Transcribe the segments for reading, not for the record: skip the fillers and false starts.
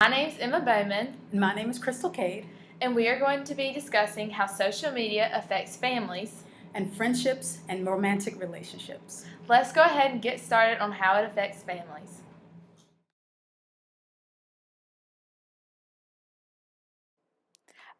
My name is Emma Bowman. And my name is Crystal Cade. And we are going to be discussing how social media affects families and friendships and romantic relationships. Let's go ahead and get started on how it affects families.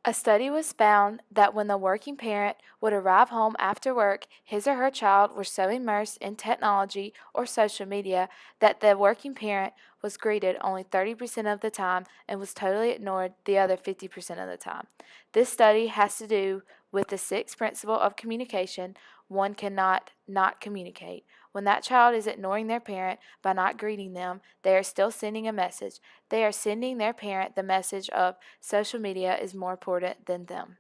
A study was found that when the working parent would arrive home after work, his or her child was so immersed in technology or social media that the working parent was greeted only 30% of the time and was totally ignored the other 50% of the time. This study has to do with the sixth principle of communication: one cannot not communicate. When that child is ignoring their parent by not greeting them, they are still sending a message. They are sending their parent the message of social media is more important than them.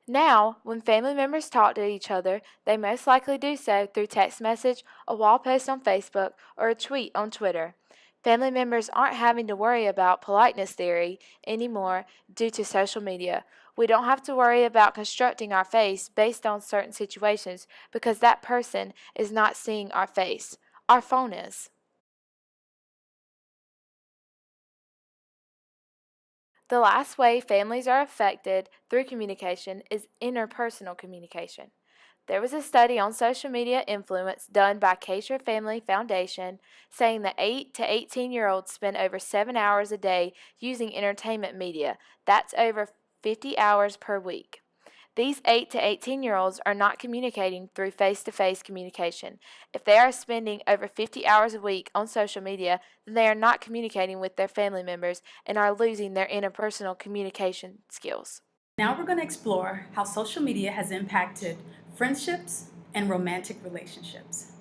Now, when family members talk to each other, they most likely do so through text message, a wall post on Facebook, or a tweet on Twitter. Family members aren't having to worry about politeness theory anymore due to social media. We don't have to worry about constructing our face based on certain situations because that person is not seeing our face. Our phone is. The last way families are affected through communication is interpersonal communication. There was a study on social media influence done by Kaiser Family Foundation saying that 8 to 18-year-olds spend over 7 hours a day using entertainment media. That's over 50 hours per week. These 8 to 18-year-olds are not communicating through face-to-face communication. If they are spending over 50 hours a week on social media, then they are not communicating with their family members and are losing their interpersonal communication skills. Now we're going to explore how social media has impacted friendships and romantic relationships.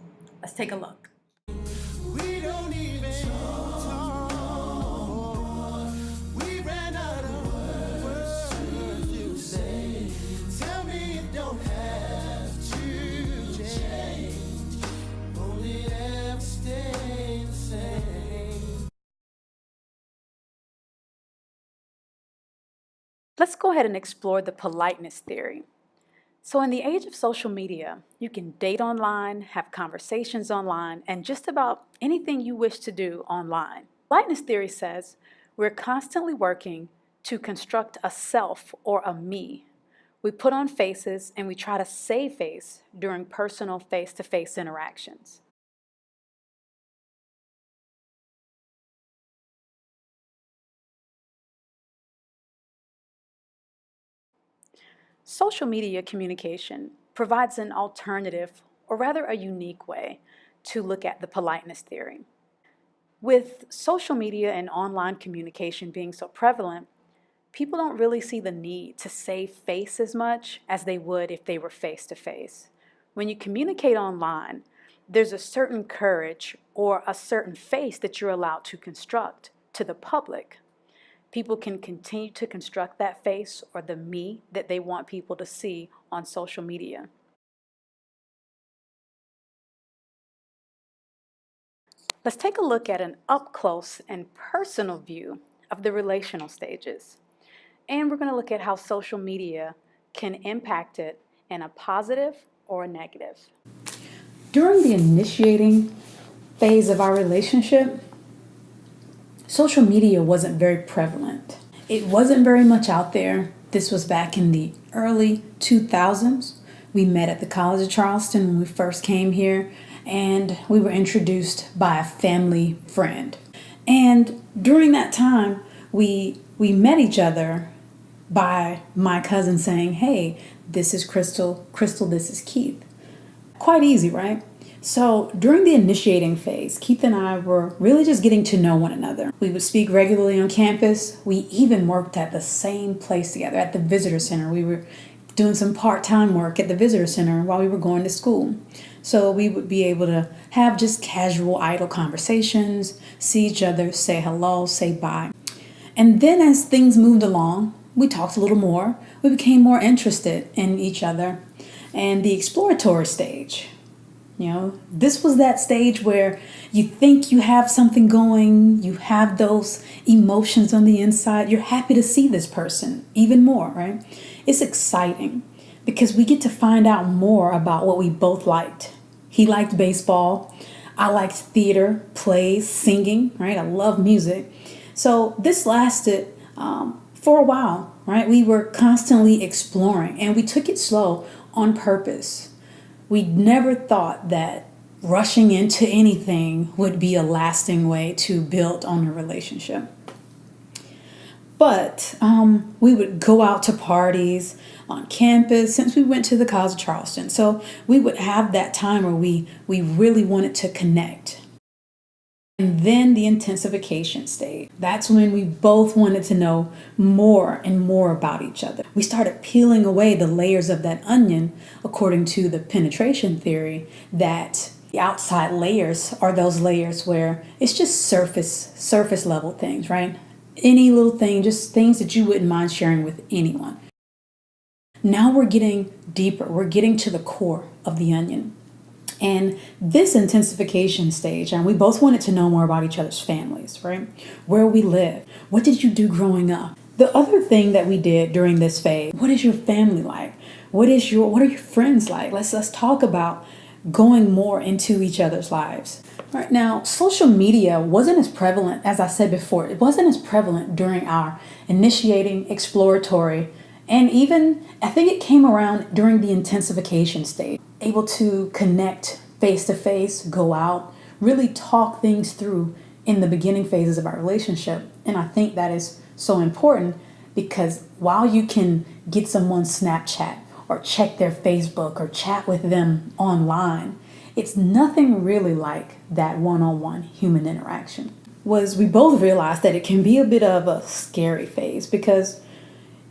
Let's take a look. We don't even talk. We ran out of words to say. Tell me you don't have to change. Only ever stay the same. Let's go ahead and explore the politeness theory. So in the age of social media, you can date online, have conversations online, and just about anything you wish to do online. Politeness theory says we're constantly working to construct a self or a me. We put on faces and we try to save face during personal face-to-face interactions. Social media communication provides an alternative, or rather a unique way, to look at the politeness theory. With social media and online communication being so prevalent, people don't really see the need to save face as much as they would if they were face-to-face. When you communicate online, there's a certain courage or a certain face that you're allowed to construct to the public. People can continue to construct that face or the me that they want people to see on social media. Let's take a look at an up-close and personal view of the relational stages. And we're going to look at how social media can impact it in a positive or a negative. During the initiating phase of our relationship, social media wasn't very prevalent. It wasn't very much out there. This was back in the early 2000s. We met at the College of Charleston when we first came here, and we were introduced by a family friend. And during that time, we met each other by my cousin saying, "Hey, this is Crystal. Crystal, this is Keith." Quite easy, right? So during the initiating phase, Keith and I were really just getting to know one another. We would speak regularly on campus. We even worked at the same place together, at the visitor center. We were doing some part-time work at the visitor center while we were going to school. So we would be able to have just casual, idle conversations, see each other, say hello, say bye. And then as things moved along, we talked a little more. We became more interested in each other. And the exploratory stage This was that stage where you think you have something going, you have those emotions on the inside. You're happy to see this person even more, right? It's exciting because we get to find out more about what we both liked. He liked baseball. I liked theater, plays, singing, right? I love music. So this lasted for a while, right? We were constantly exploring and we took it slow on purpose. We never thought that rushing into anything would be a lasting way to build on a relationship. But we would go out to parties on campus since we went to the College of Charleston. So we would have that time where we really wanted to connect. And then the intensification stage. That's when we both wanted to know more and more about each other. We started peeling away the layers of that onion according to the penetration theory, that the outside layers are those layers where it's just surface level things, right? Any little thing, just things that you wouldn't mind sharing with anyone. Now we're getting deeper. We're getting to the core of the onion. And this intensification stage, and we both wanted to know more about each other's families, right? Where we live. What did you do growing up? The other thing that we did during this phase, what is your family like? What are your friends like? Let's talk about going more into each other's lives. Right now, social media wasn't as prevalent, as I said before, it wasn't as prevalent during our initiating, exploratory, and even, I think it came around during the intensification stage. Able to connect face to face, go out, really talk things through in the beginning phases of our relationship. And I think that is so important because while you can get someone's Snapchat or check their Facebook or chat with them online, it's nothing really like that one-on-one human interaction. We both realized that it can be a bit of a scary phase because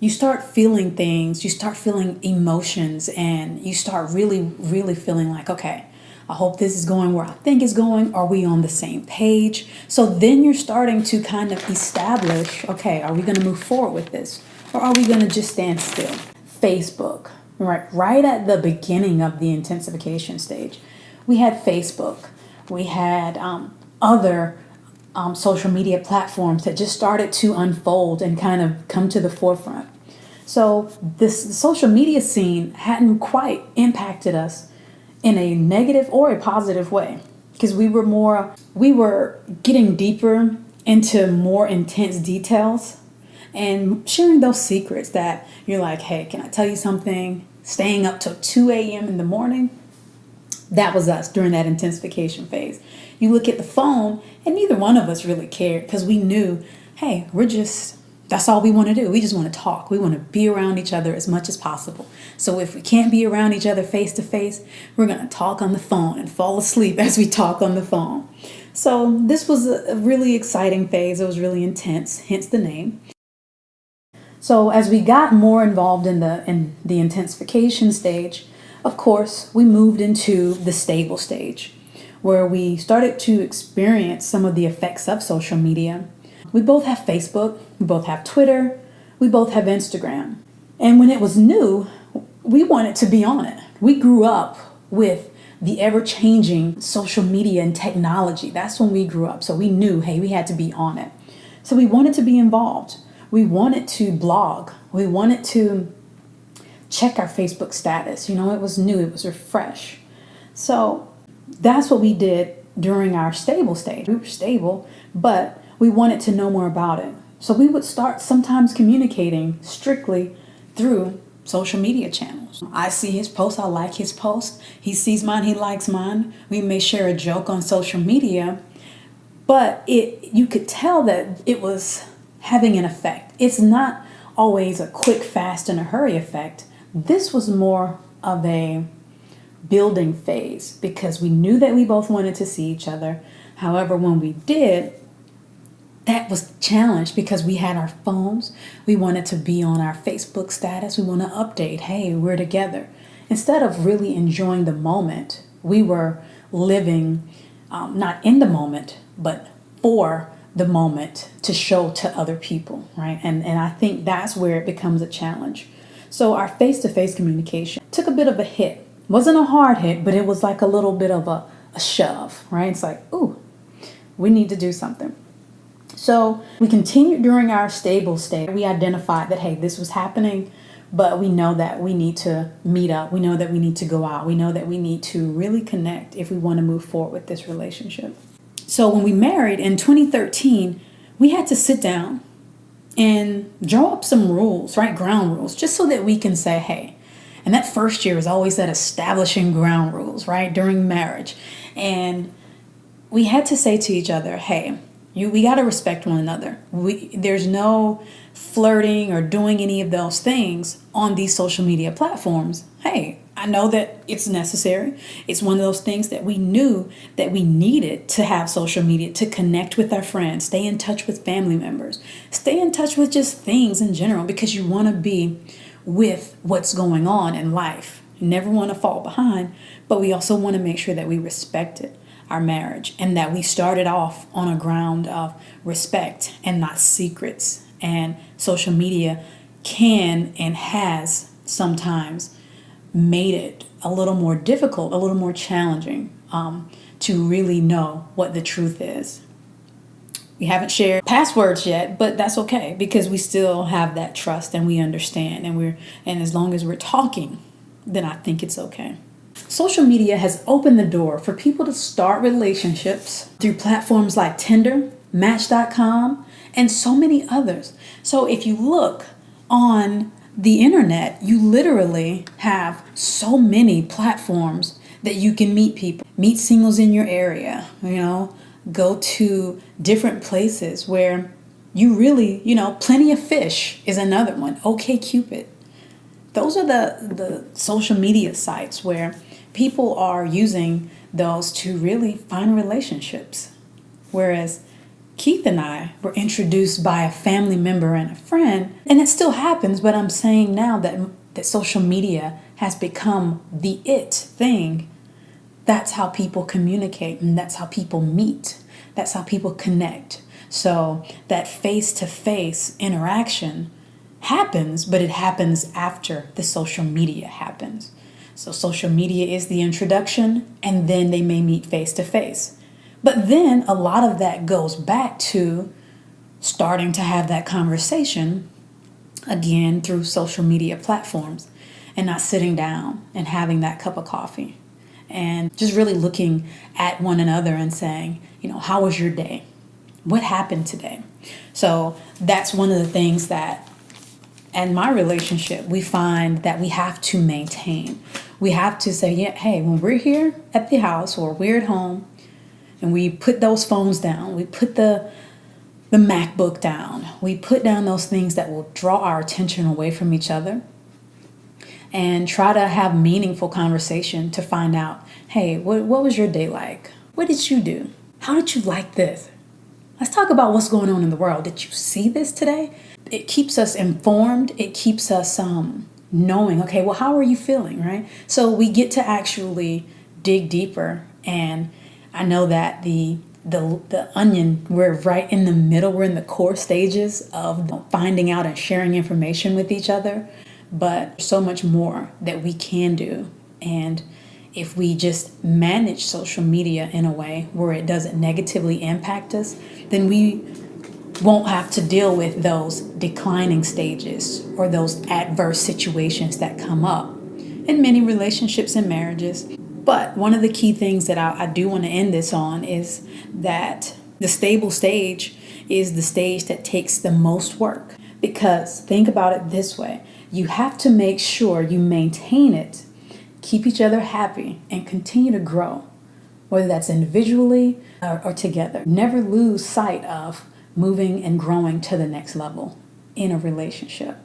you start feeling things, you start feeling emotions, and you start really, really feeling like, okay, I hope this is going where I think it's going. Are we on the same page? So then you're starting to kind of establish, okay, are we going to move forward with this? Or are we going to just stand still? Facebook, right at the beginning of the intensification stage, we had Facebook. We had other social media platforms that just started to unfold and kind of come to the forefront. So this social media scene hadn't quite impacted us in a negative or a positive way because we were getting deeper into more intense details and sharing those secrets that you're like, hey, can I tell you something? Staying up till 2 a.m. in the morning. That was us during that intensification phase. You look at the phone and neither one of us really cared because we knew, hey, that's all we want to do. We just want to talk. We want to be around each other as much as possible. So if we can't be around each other face to face, we're going to talk on the phone and fall asleep as we talk on the phone. So this was a really exciting phase. It was really intense, hence the name. So as we got more involved in the intensification stage, of course, we moved into the stable stage where we started to experience some of the effects of social media. We both have Facebook, we both have Twitter, we both have Instagram. And when it was new, we wanted to be on it. We grew up with the ever-changing social media and technology. That's when we grew up. So we knew, hey, we had to be on it. So we wanted to be involved. We wanted to blog. We wanted to check our Facebook status. It was new, it was refresh. So that's what we did during our stable stage. We were stable, but we wanted to know more about it. So we would start sometimes communicating strictly through social media channels. I see his post, I like his post. He sees mine, he likes mine. We may share a joke on social media, but you could tell that it was having an effect. It's not always a quick, fast, and a hurry effect. This was more of a building phase because we knew that we both wanted to see each other. However, when we did, that was challenged because we had our phones. We wanted to be on our Facebook status. We want to update, hey, we're together. Instead of really enjoying the moment, we were living not in the moment, but for the moment to show to other people, right? And I think that's where it becomes a challenge. So our face-to-face communication took a bit of a hit Wasn't a hard hit, but it was like a little bit of a shove, right? It's like, ooh, we need to do something. So we continued during our stable state. We identified that, hey, this was happening, but we know that we need to meet up. We know that we need to go out. We know that we need to really connect if we want to move forward with this relationship. So when we married in 2013, we had to sit down and draw up some rules, right? Ground rules, just so that we can say, hey, and that first year is always that establishing ground rules, right? During marriage. And we had to say to each other, hey, we got to respect one another. There's no flirting or doing any of those things on these social media platforms. Hey, I know that it's necessary. It's one of those things that we knew that we needed to have social media to connect with our friends, stay in touch with family members, stay in touch with just things in general, because you want to be with what's going on in life. You never want to fall behind, but we also want to make sure that we respect it, our marriage, and that we started off on a ground of respect and not secrets. And social media can and has sometimes made it a little more difficult, a little more challenging to really know what the truth is. We haven't shared passwords yet, but that's okay, because we still have that trust and we understand, and as long as we're talking, then I think it's okay. Social media has opened the door for people to start relationships through platforms like Tinder, Match.com, and so many others. So if you look on the internet, you literally have so many platforms that you can meet people, meet singles in your area, go to different places where you really, Plenty of Fish is another one, OK Cupid. Those are the social media sites where people are using those to really find relationships. Whereas Keith and I were introduced by a family member and a friend, and it still happens, but I'm saying now that social media has become the it thing. That's how people communicate, and that's how people meet. That's how people connect. So that face-to-face interaction happens, but it happens after the social media happens. So social media is the introduction, and then they may meet face-to-face. But then a lot of that goes back to starting to have that conversation again through social media platforms, and not sitting down and having that cup of coffee and just really looking at one another and saying, how was your day? What happened today? So that's one of the things that in my relationship we find that we have to maintain. We have to say, yeah, hey, when we're here at the house or we're at home and we put those phones down, we put the MacBook down, we put down those things that will draw our attention away from each other, and try to have meaningful conversation to find out, hey, what was your day like? What did you do? How did you like this? Let's talk about what's going on in the world. Did you see this today? It keeps us informed. It keeps us knowing, okay, well, how are you feeling, right? So we get to actually dig deeper. And I know that the onion, we're right in the middle. We're in the core stages of finding out and sharing information with each other. But so much more that we can do. And if we just manage social media in a way where it doesn't negatively impact us, then we won't have to deal with those declining stages or those adverse situations that come up in many relationships and marriages. But one of the key things that I do want to end this on is that the stable stage is the stage that takes the most work. Because think about it this way. You have to make sure you maintain it, keep each other happy, and continue to grow, whether that's individually or together. Never lose sight of moving and growing to the next level in a relationship.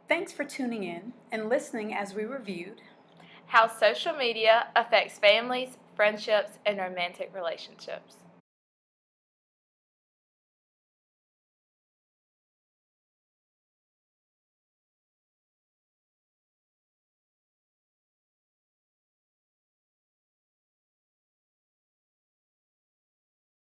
Thanks for tuning in and listening as we reviewed How social media affects families, friendships, and romantic relationships.